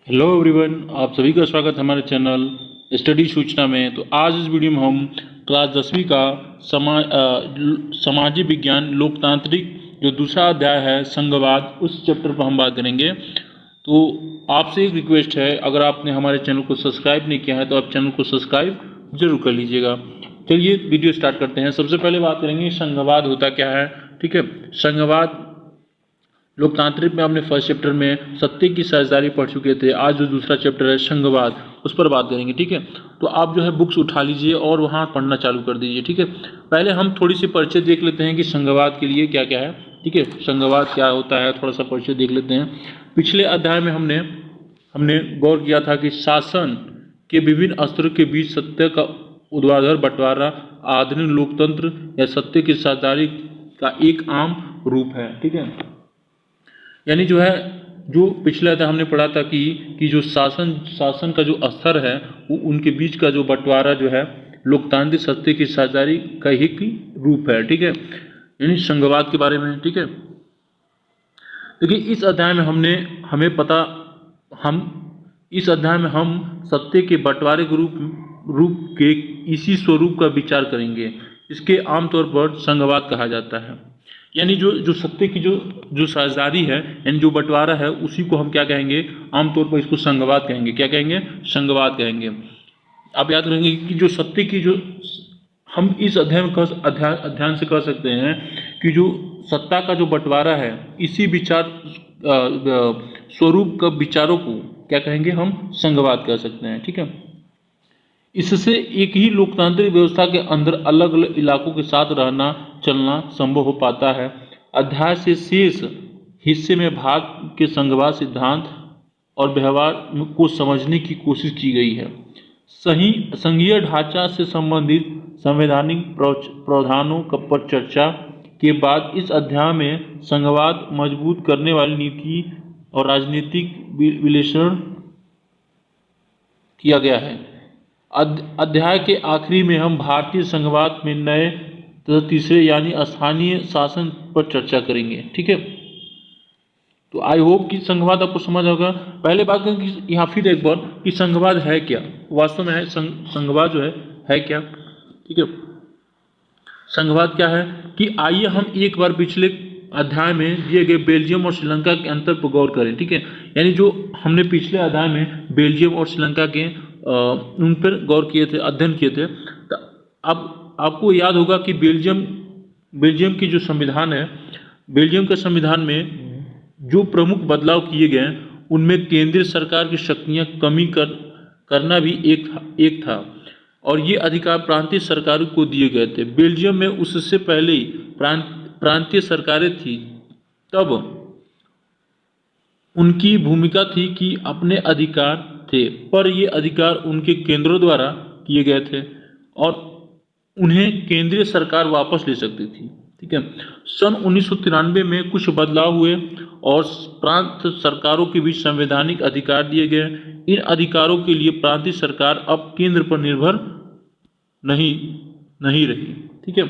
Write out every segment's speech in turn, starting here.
Hello everyone, आप सभी का स्वागत है हमारे चैनल स्टडी सूचना में। तो आज इस वीडियो में हम क्लास 10वीं का सामाजिक विज्ञान लोकतांत्रिक जो दूसरा अध्याय है संघवाद, उस चैप्टर पर हम बात करेंगे। तो आपसे एक रिक्वेस्ट है, अगर आपने हमारे चैनल को सब्सक्राइब नहीं किया है तो आप चैनल को सब्सक्राइब जरूर कर लीजिएगा। चलिए वीडियो स्टार्ट करते हैं। सबसे पहले बात करेंगे संघवाद होता क्या है। ठीक है, संघवाद लोकतांत्रिक में हमने फर्स्ट चैप्टर में सत्य की साझेदारी पढ़ चुके थे। आज जो दूसरा चैप्टर है संघवाद, उस पर बात करेंगे। ठीक है, तो आप जो है बुक्स उठा लीजिए और वहाँ पढ़ना चालू कर दीजिए। ठीक है, पहले हम थोड़ी सी परिचय देख लेते हैं कि संघवाद के लिए क्या क्या है। ठीक है, संघवाद क्या होता है, थोड़ा सा परिचय देख लेते हैं। पिछले अध्याय में हमने गौर किया था कि शासन के विभिन्न स्तरों के बीच सत्य का ऊर्ध्वाधर बंटवारा आधुनिक लोकतंत्र या सत्य की साझेदारी का एक आम रूप है। ठीक है, यानी जो है, जो पिछले अध्याय हमने पढ़ा था कि जो शासन का जो स्तर है वो उनके बीच का जो बंटवारा जो है लोकतांत्रिक सत्य की साझेदारी का ही रूप है। ठीक है, यानी संघवाद के बारे में। ठीक है, देखिए इस अध्याय में इस अध्याय में हम सत्य के बंटवारे के रूप के इसी स्वरूप का विचार करेंगे। इसके आमतौर पर संघवाद कहा जाता है। यानी जो सत्य की जो साझेदारी है, यानी जो बंटवारा है, उसी को हम क्या कहेंगे, आमतौर पर इसको संघवाद कहेंगे। क्या कहेंगे? संघवाद कहेंगे। आप याद रखेंगे कि जो सत्य की जो हम इस अध्ययन से कह सकते हैं कि जो सत्ता का जो बंटवारा है, इसी विचार स्वरूप का विचारों को क्या कहेंगे, हम संघवाद कह सकते हैं। ठीक है, इससे एक ही लोकतांत्रिक व्यवस्था के अंदर अलग अलग इलाकों के साथ रहना चलना संभव हो पाता है। अध्याय से शेष हिस्से में भाग के संघवाद सिद्धांत और व्यवहार को समझने की कोशिश की गई है। सही संघीय ढांचा से संबंधित संवैधानिक प्रावधानों पर चर्चा के बाद इस अध्याय में संघवाद मजबूत करने वाली नीति और राजनीतिक विश्लेषण किया गया है। अध्याय के आखिरी में हम भारतीय संघवाद में नए तथा तीसरे यानी स्थानीय शासन पर चर्चा करेंगे। ठीक है, तो आई होप कि संघवाद आपको समझ होगा। पहले बात करें कि यहाँ फिर एक बार कि संघवाद है क्या, वास्तव में है संघवाद जो है क्या। ठीक है, संघवाद क्या है कि आइए हम एक बार पिछले अध्याय में दिए गए बेल्जियम और श्रीलंका के अंतर पर गौर करें। ठीक है, यानी जो हमने पिछले अध्याय में बेल्जियम और श्रीलंका के उन पर गौर किए थे, अध्ययन किए थे। तो अब आपको याद होगा कि बेल्जियम की जो संविधान है, बेल्जियम के संविधान में जो प्रमुख बदलाव किए गए उनमें केंद्रीय सरकार की शक्तियां कमी करना भी एक था और ये अधिकार प्रांतीय सरकारों को दिए गए थे। बेल्जियम में उससे पहले ही प्रांतीय सरकारें थी, तब उनकी भूमिका थी कि अपने अधिकार थे, पर ये अधिकार उनके केंद्रों द्वारा किए गए थे और उन्हें केंद्रीय सरकार वापस ले सकती थी। ठीक है, सन 1993 में कुछ बदलाव हुए और प्रांत सरकारों के बीच संवैधानिक अधिकार दिए गए। इन अधिकारों के लिए प्रांतीय सरकार अब केंद्र पर निर्भर नहीं रही। ठीक है,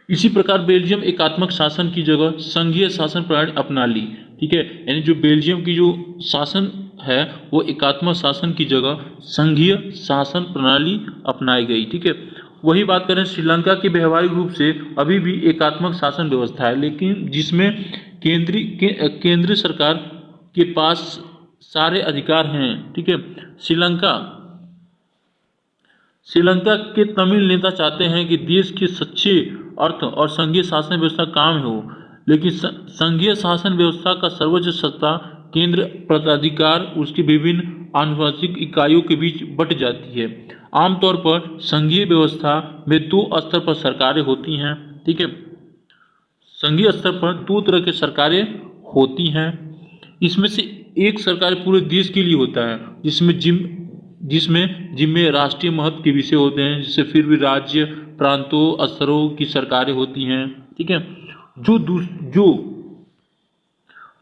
इसी प्रकार बेल्जियम एकात्मक शासन की जगह संघीय शासन प्रणाली अपना ली। ठीक है, यानी जो बेल्जियम की जो शासन है वो एकात्मक शासन की जगह संघीय शासन प्रणाली अपनाई गई। ठीक है, वही बात करें श्रीलंका की व्यवहारिक रूप से अभी भी एकात्मक शासन व्यवस्था है, लेकिन जिसमें केंद्रीय सरकार के पास सारे अधिकार हैं। ठीक है, श्रीलंका के तमिल नेता चाहते हैं कि देश के सच्चे अर्थ और संघीय शासन व्यवस्था काम हो, लेकिन संघीय शासन व्यवस्था का सर्वोच्च सत्ता केंद्र प्राधिकार उसकी विभिन्न आनुवंशिक इकाइयों के बीच बट जाती है। आमतौर पर संघीय व्यवस्था में दो स्तर पर सरकारें होती हैं। ठीक है, संघीय स्तर पर दो तरह की सरकारें होती हैं। इसमें से एक सरकार पूरे देश के लिए होता है, जिसमें राष्ट्रीय महत्व के विषय होते हैं, जिससे फिर भी राज्य प्रांतों स्तरों की सरकारें होती हैं। ठीक है,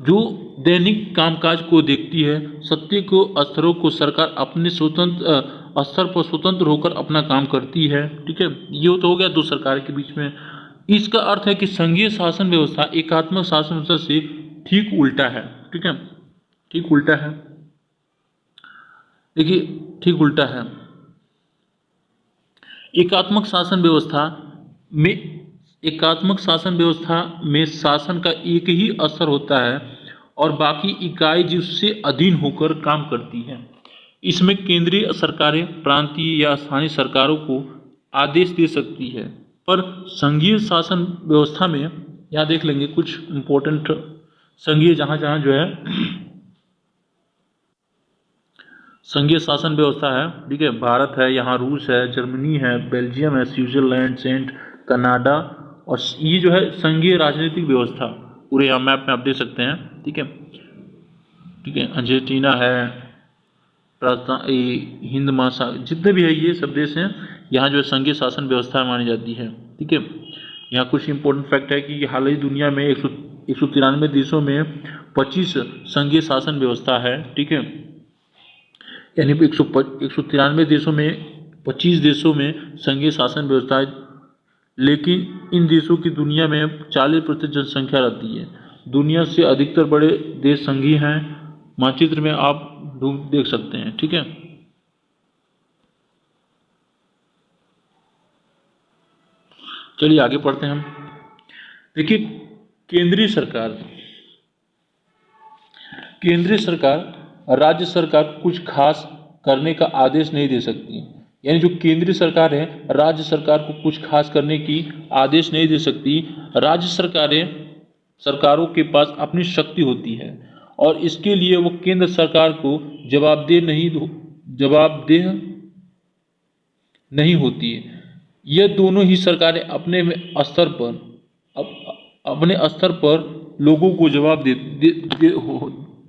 जो दैनिक कामकाज को देखती है, सत्य को स्तरों को सरकार अपने स्वतंत्र स्तर पर स्वतंत्र होकर अपना काम करती है। ठीक है, ये तो हो गया दो सरकार के बीच में। इसका अर्थ है कि संघीय शासन व्यवस्था एकात्मक शासन व्यवस्था से ठीक उल्टा है। ठीक है, ठीक उल्टा है। देखिए ठीक उल्टा है। एकात्मक शासन व्यवस्था में एकात्मक शासन व्यवस्था में शासन का एक ही असर होता है और बाकी इकाई जिससे अधीन होकर काम करती है। इसमें केंद्रीय सरकारें प्रांतीय या स्थानीय सरकारों को आदेश दे सकती है, पर संघीय शासन व्यवस्था में यहाँ देख लेंगे कुछ इम्पोर्टेंट संघीय जहाँ जहाँ जो है संघीय शासन व्यवस्था है, ठीक है, भारत है, यहाँ रूस है, जर्मनी है, बेल्जियम है, स्विट्जरलैंड, सेंट, कनाडा, और ये जो है संघीय राजनीतिक व्यवस्था पूरे यहाँ मैप में आप देख सकते हैं, ठीक है, ठीक है, अर्जेंटीना है, हिंद महासागर, जितने भी है ये सब देश हैं, यहाँ जो है संघीय शासन व्यवस्था मानी जाती है, ठीक है। यहाँ कुछ इंपॉर्टेंट फैक्ट है कि हाल ही दुनिया में 193 देशों में 25 संघीय शासन व्यवस्था है, ठीक है, यानी 193 देशों में 25 देशों में संघीय शासन व्यवस्था है, लेकिन इन देशों की दुनिया में 40% जनसंख्या रहती है। दुनिया से अधिकतर बड़े देश संघीय हैं, मानचित्र में आप देख सकते हैं, ठीक है। चलिए आगे पढ़ते हैं हम। देखिए केंद्रीय सरकार राज्य सरकार को कुछ खास करने का आदेश नहीं दे सकती, यानी जो केंद्रीय सरकार है राज्य सरकार को कुछ खास करने की आदेश नहीं दे सकती। राज्य सरकारों के पास अपनी शक्ति होती है और इसके लिए वो केंद्र सरकार को जवाबदेह नहीं होती है। यह दोनों ही सरकारें अपने स्तर पर लोगों को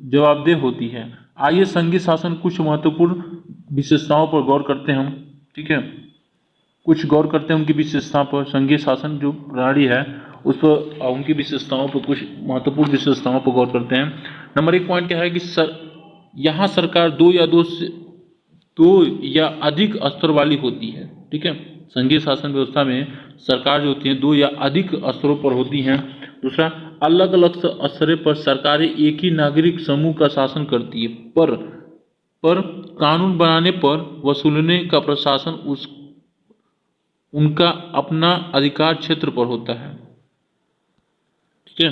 जवाबदेह होती है। आइए संघीय शासन कुछ महत्वपूर्ण विशेषताओं पर गौर करते हैं हम, ठीक है, कुछ गौर करते हैं उनकी विशेषताओं पर। संघीय शासन जो प्रणाली है उस पर उनकी विशेषताओं पर, कुछ महत्वपूर्ण विशेषताओं पर गौर करते हैं। नंबर 1 पॉइंट क्या है कि यहाँ सरकार दो या अधिक स्तर वाली होती है, ठीक है। संघीय शासन व्यवस्था में सरकार जो होती है 2 या अधिक स्तरों पर होती हैं। दूसरा, अलग अलग स्तर पर सरकारें एक ही नागरिक समूह का शासन करती है, पर कानून बनाने पर वसूलने का प्रशासन उनका अपना अधिकार क्षेत्र पर होता है, ठीक है,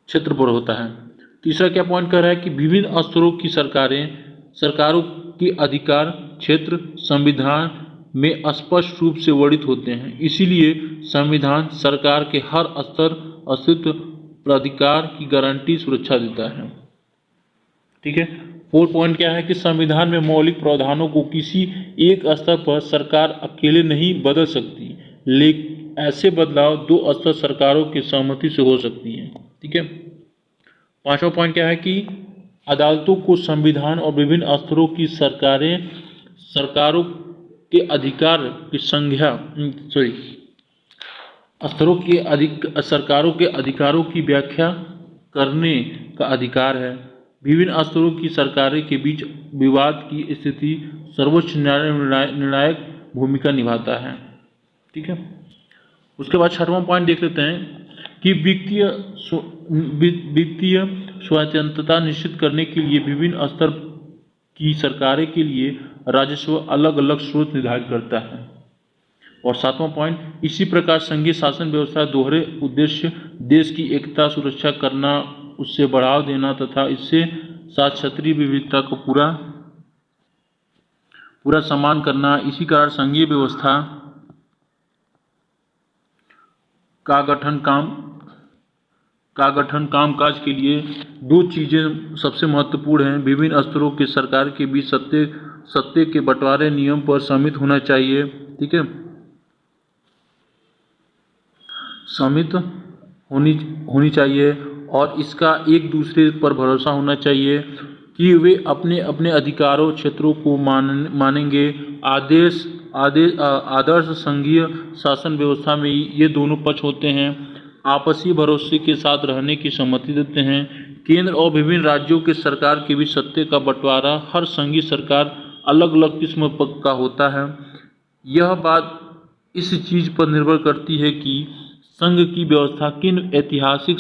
क्षेत्र पर होता है। तीसरा क्या पॉइंट कर रहा है कि विभिन्न स्तरों की सरकारों के अधिकार क्षेत्र संविधान में स्पष्ट रूप से वर्णित होते हैं, इसीलिए संविधान सरकार के हर स्तर अस्तित्व प्राधिकार की गारंटी सुरक्षा देता है, ठीक है। 4 पॉइंट क्या है कि संविधान में मौलिक प्रावधानों को किसी एक स्तर पर सरकार अकेले नहीं बदल सकती, लेकिन ऐसे बदलाव 2 स्तर सरकारों की सहमति से हो सकती है, ठीक है। 5वां पॉइंट क्या है कि अदालतों को संविधान और विभिन्न स्तरों की सरकारों के अधिकार की सरकारों के अधिकारों की व्याख्या करने का अधिकार है। विभिन्न स्तरों की सरकारें के बीच विवाद की स्थिति सर्वोच्च न्यायालय निर्णायक भूमिका निभाता है, ठीक है। उसके बाद 6वां पॉइंट देख लेते हैं कि वित्तीय स्वतंत्रता निश्चित करने के लिए विभिन्न स्तर की सरकारें के लिए राजस्व अलग अलग स्रोत निर्धारित करता है। और 7वां पॉइंट, इसी प्रकार संघीय शासन व्यवस्था दोहरे उद्देश्य देश की एकता सुरक्षा करना, उससे बढ़ावा देना तथा इससे साथ क्षेत्रीय विविधता को पूरा सम्मान करना। इसी कारण संघीय व्यवस्था का गठन कामकाज के लिए 2 चीजें सबसे महत्वपूर्ण हैं। विभिन्न स्तरों के सरकार के बीच सत्ते के बंटवारे नियम पर सहमत होना चाहिए, ठीक है, सहमत होनी चाहिए, और इसका एक दूसरे पर भरोसा होना चाहिए कि वे अपने अपने अधिकारों क्षेत्रों को मानेंगे। आदर्श संघीय शासन व्यवस्था में ये दोनों पक्ष होते हैं, आपसी भरोसे के साथ रहने की सहमति देते हैं। केंद्र और विभिन्न राज्यों के सरकार के बीच सत्ते का बंटवारा हर संघीय सरकार अलग अलग किस्म का होता है। यह बात इस चीज पर निर्भर करती है कि संघ की व्यवस्था किन ऐतिहासिक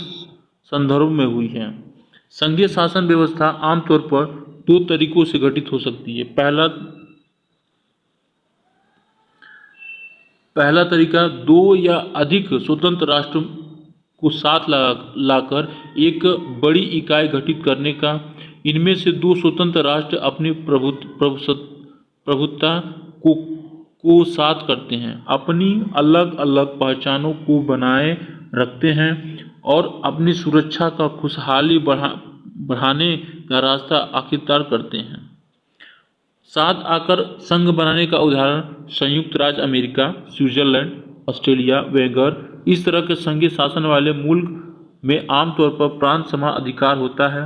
संदर्भ में हुई है। संघीय शासन व्यवस्था आमतौर पर दो तरीकों से गठित हो सकती है। पहला तरीका दो या अधिक स्वतंत्र राष्ट्रों को साथ लाकर एक बड़ी इकाई गठित करने का। इनमें से दो स्वतंत्र राष्ट्र अपनी प्रभुत्ता को साथ करते हैं, अपनी अलग अलग पहचानों को बनाए रखते हैं और अपनी सुरक्षा का खुशहाली बढ़ाने का रास्ता आखिरकार करते हैं। साथ आकर संघ बनाने का उदाहरण संयुक्त राज्य अमेरिका, स्विट्जरलैंड, ऑस्ट्रेलिया वगैरह। इस तरह के संघीय शासन वाले मुल्क में आमतौर पर प्रांत समान अधिकार होता है,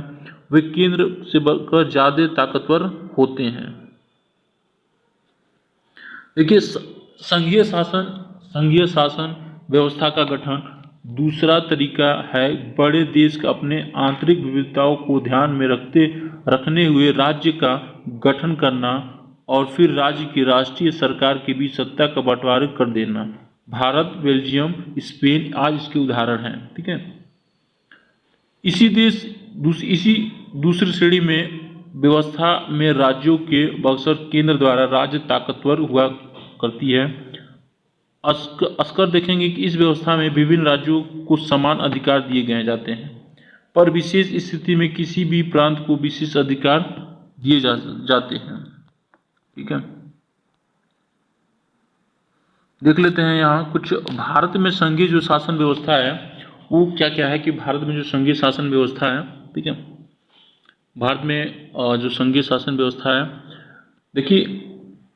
वे केंद्र से बढ़कर ज्यादा ताकतवर होते हैं। देखिए, संघीय शासन व्यवस्था का गठन दूसरा तरीका है बड़े देश का अपने आंतरिक विविधताओं को ध्यान में रखने हुए राज्य का गठन करना और फिर राज्य की राष्ट्रीय सरकार के बीच सत्ता का बंटवारा कर देना। भारत, बेल्जियम, स्पेन आज इसके उदाहरण हैं। ठीक है, इसी दूसरी श्रेणी में व्यवस्था में राज्यों के बक्सर केंद्र द्वारा राज्य ताकतवर हुआ करती है। अस्कर देखेंगे कि इस व्यवस्था में विभिन्न राज्यों को समान अधिकार दिए गए जाते हैं, पर विशेष स्थिति में किसी भी प्रांत को विशेष अधिकार दिए जाते हैं। ठीक है, देख लेते हैं यहाँ कुछ भारत में संघीय जो शासन व्यवस्था है वो क्या क्या है। कि भारत में जो संघीय शासन व्यवस्था है, ठीक है, भारत में जो संघीय शासन व्यवस्था है, देखिए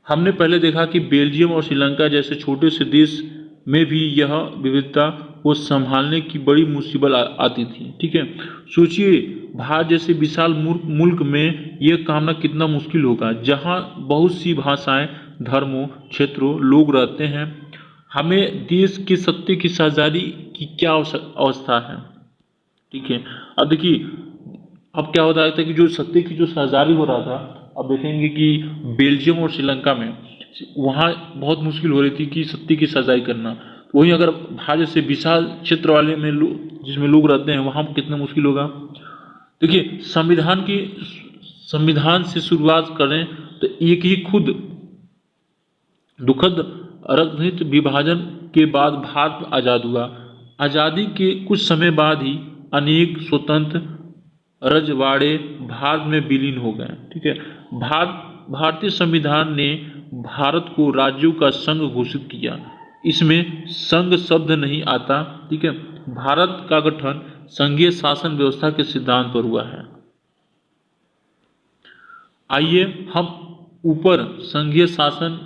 हमने पहले देखा कि बेल्जियम और श्रीलंका जैसे छोटे से देश में भी यह विविधता को संभालने की बड़ी मुसीबत आती थी। ठीक है, सोचिए भारत जैसे विशाल मुल्क में यह काम कितना मुश्किल होगा, जहां बहुत सी भाषाएं, धर्मों, क्षेत्रों लोग रहते हैं। हमें देश के सत्ते की साझेदारी की क्या अवस्था है। ठीक है, अब देखिए अब क्या होता है कि जो सत्ते की जो साझेदारी हो रहा था, अब देखेंगे कि बेल्जियम और श्रीलंका में वहाँ बहुत मुश्किल हो रही थी कि सत्ते की साझेदारी करना। वहीं अगर भारत जैसे विशाल क्षेत्र वाले में जिसमें लोग रहते हैं वहाँ कितना मुश्किल होगा। देखिए संविधान से शुरुआत करें तो एक ही खुद दुखद रक्त विभाजन के बाद भारत आज़ाद हुआ। आज़ादी के कुछ समय बाद ही अनेक स्वतंत्र रजवाड़े भारत में विलीन हो गए। ठीक है, भारतीय संविधान ने भारत को राज्यों का संघ घोषित किया। इसमें संघ शब्द नहीं आता। ठीक है, भारत का गठन संघीय शासन व्यवस्था के सिद्धांत पर हुआ है। आइए हम ऊपर संघीय शासन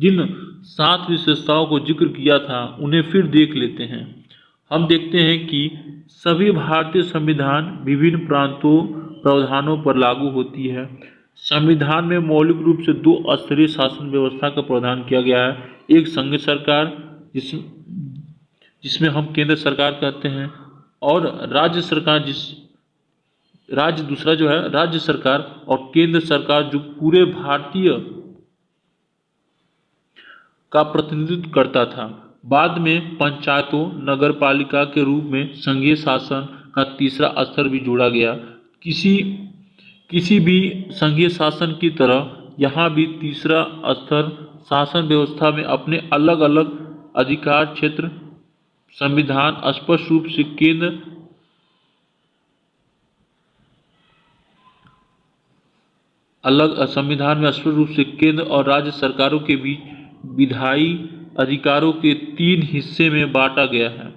जिन 7 विशेषताओं को जिक्र किया था उन्हें फिर देख लेते हैं। हम देखते हैं कि सभी भारतीय संविधान विभिन्न प्रावधानों पर लागू होती है। संविधान में मौलिक रूप से 2 स्तरीय शासन व्यवस्था का प्रावधान किया गया है। एक संघ सरकार जिसमें हम केंद्र सरकार कहते हैं, और राज्य सरकार दूसरा जो है राज्य सरकार, और केंद्र सरकार जो पूरे भारतीय का प्रतिनिधित्व करता था। बाद में पंचायतों, नगरपालिका के रूप में संघीय शासन का तीसरा स्तर भी जोड़ा गया। किसी भी संघीय शासन की तरह यहाँ भी तीसरा स्तर शासन व्यवस्था में अपने अलग अलग अधिकार क्षेत्र संविधान स्पष्ट रूप से केंद्र और राज्य सरकारों के बीच विधायी अधिकारों के 3 हिस्से में बांटा गया है।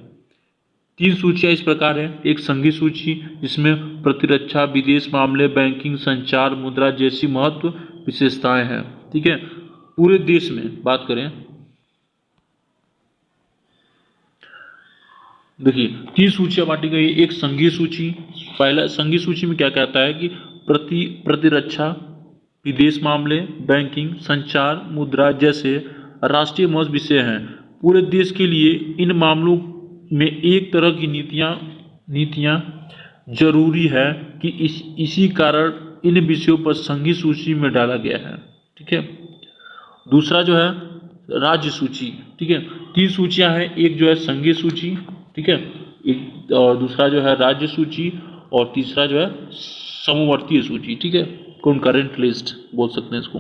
3 सूचियां इस प्रकार है। एक संघीय सूची जिसमें प्रतिरक्षा, विदेश मामले, बैंकिंग, संचार, मुद्रा जैसी महत्व विशेषताएं हैं। ठीक है, पूरे देश में बात करें, देखिए 3 सूचियां बांटी गई। एक संघीय सूची, पहला संघीय सूची में क्या कहता है कि प्रतिरक्षा, विदेश मामले, बैंकिंग, संचार, मुद्रा जैसे राष्ट्रीय महत्व विषय हैं। पूरे देश के लिए इन मामलों में एक तरह की नीतियां जरूरी है कि इसी कारण इन विषयों पर संघीय सूची में डाला गया है। ठीक है, दूसरा जो है राज्य सूची। ठीक है, 3 सूचियां हैं, एक जो है संघीय सूची, ठीक है, एक और दूसरा जो है राज्य सूची, और तीसरा जो है समवर्तीय सूची, ठीक है, कॉन्करेंट लिस्ट बोल सकते हैं इसको।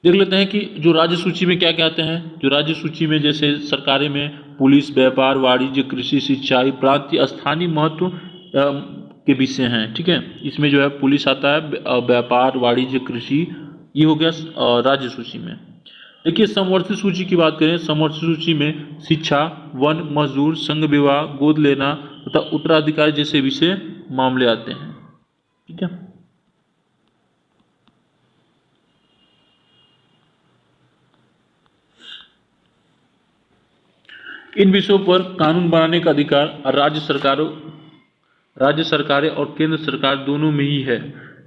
देख लेते हैं कि जो राज्य सूची में क्या क्या आते हैं। जो राज्य सूची में जैसे सरकारें में पुलिस, व्यापार, वाणिज्य, कृषि, सिंचाई, प्रांतीय, स्थानीय महत्व के विषय हैं, ठीक है। इसमें जो है पुलिस आता है, व्यापार, वाणिज्य, कृषि, ये हो गया राज्य सूची में। देखिए समवर्ती सूची की बात करें, समवर्ती सूची में शिक्षा, वन, मजदूर, संघ विवाह, गोद लेना तथा उत्तराधिकारी जैसे विषय मामले आते हैं, ठीक है। इन विषयों पर कानून बनाने का अधिकार राज्य सरकारें और केंद्र सरकार दोनों में ही है,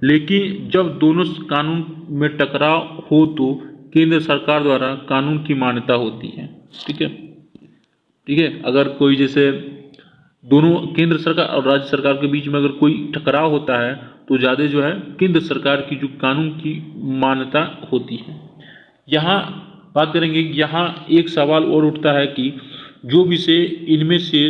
लेकिन जब दोनों कानून में टकराव हो तो केंद्र सरकार द्वारा कानून की मान्यता होती है, ठीक है, ठीक है। अगर कोई जैसे दोनों केंद्र सरकार और राज्य सरकार के बीच में अगर कोई टकराव होता है तो ज़्यादा जो है केंद्र सरकार की जो कानून की मान्यता होती है। यहाँ बात करेंगे, यहाँ एक सवाल और उठता है कि जो विषय इनमें से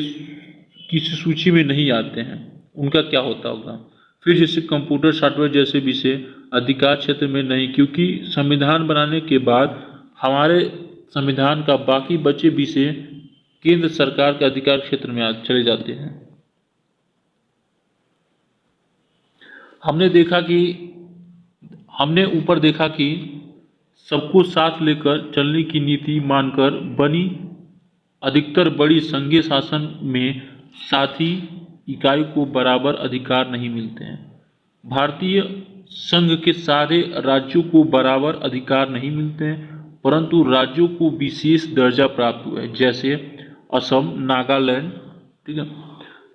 किसी सूची में नहीं आते हैं उनका क्या होता होगा। फिर जैसे कंप्यूटर सॉफ्टवेयर जैसे विषय अधिकार क्षेत्र में नहीं, क्योंकि संविधान बनाने के बाद हमारे संविधान का बाकी बचे विषय केंद्र सरकार के अधिकार क्षेत्र में चले जाते हैं। हमने ऊपर देखा कि सबको साथ लेकर चलने की नीति मानकर बनी अधिकतर बड़ी संघीय शासन में साथी इकाई को बराबर अधिकार नहीं मिलते हैं। भारतीय संघ के सारे राज्यों को बराबर अधिकार नहीं मिलते हैं, परंतु राज्यों को विशेष दर्जा प्राप्त हुआ है, जैसे असम, नागालैंड, ठीक है,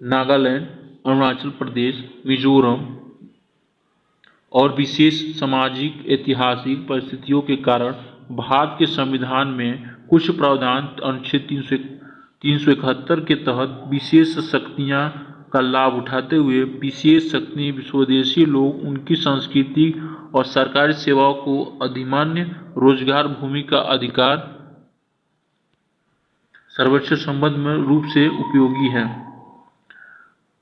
नागालैंड, अरुणाचल प्रदेश, मिजोरम, और विशेष सामाजिक ऐतिहासिक परिस्थितियों के कारण भारत के संविधान में कुछ प्रावधान अनुच्छेद 371 के तहत विशेष शक्तियां का लाभ उठाते हुए विशेष शक्ति स्वदेशी लोग, उनकी संस्कृति और सरकारी सेवाओं को अधिमान्य रोजगार, भूमि का अधिकार सर्वोच्च संबंध में रूप से उपयोगी है।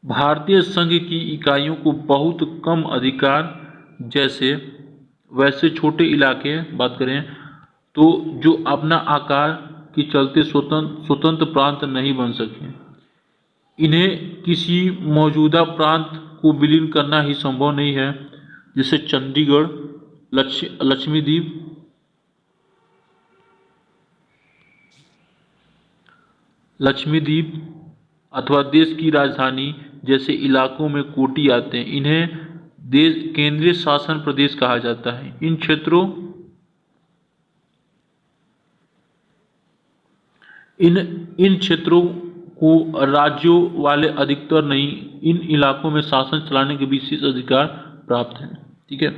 भारतीय संघ की इकाइयों को बहुत कम अधिकार, जैसे वैसे छोटे इलाके बात करें तो जो अपना आकार के चलते स्वतंत्र प्रांत नहीं बन सके, इन्हें किसी मौजूदा प्रांत को विलीन करना ही संभव नहीं है, जैसे चंडीगढ़, लक्ष्मीद्वीप अथवा देश की राजधानी जैसे इलाकों में कोटी आते हैं। इन्हें देश केंद्रीय शासन प्रदेश कहा जाता है। इन क्षेत्रों को राज्यों वाले अधिकतर नहीं, इन इलाकों में शासन चलाने के विशेष अधिकार प्राप्त हैं, ठीक है।